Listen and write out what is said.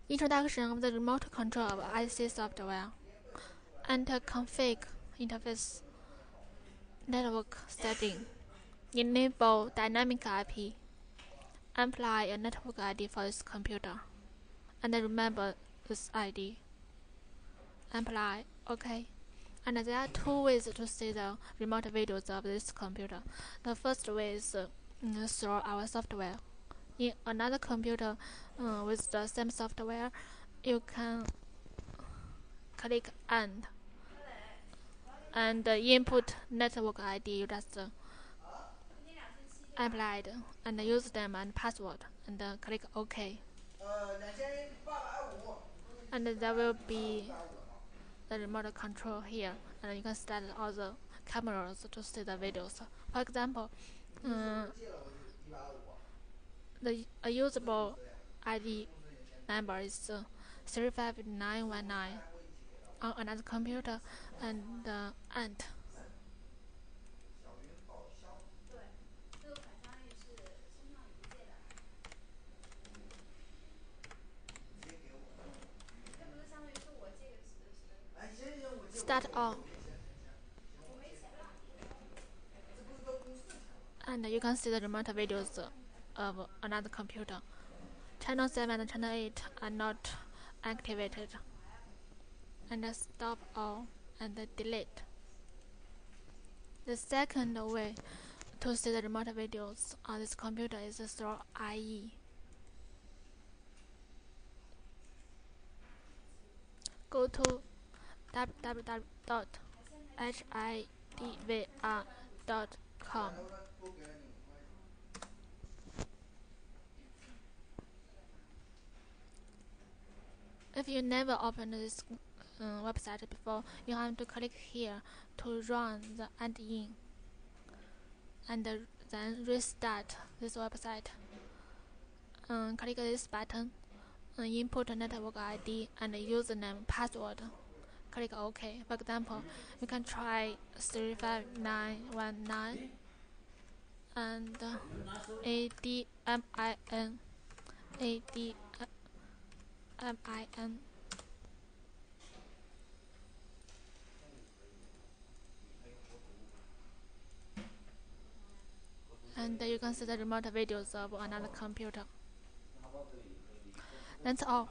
Introduction of the remote control of IC software. Enter config interface network setting. Enable dynamic IP. Apply a network ID for this computer. And remember this ID. Apply OK. And there are two ways to see the remote videos of this computer. The first way is through our software. In another computer with the same software, you can click and input network ID. You just applied and username and password and click OK. And there will be the remote control here, and you can start all the cameras to see the videos. For example, a usable ID number is 35919 on another computer, and ant. Start all, and you can see the remote videos of another computer. Channel 7 and channel 8 are not activated. And stop all and delete. The second way to see the remote videos on this computer is through IE. Go to www.hidvr.com. If you never opened this website before, you have to click here to run the add-in, and then restart this website. Click this button, input network ID and username password. Click OK. For example, you can try 35919 and ADMIN. And you can see the remote videos of another computer. That's all.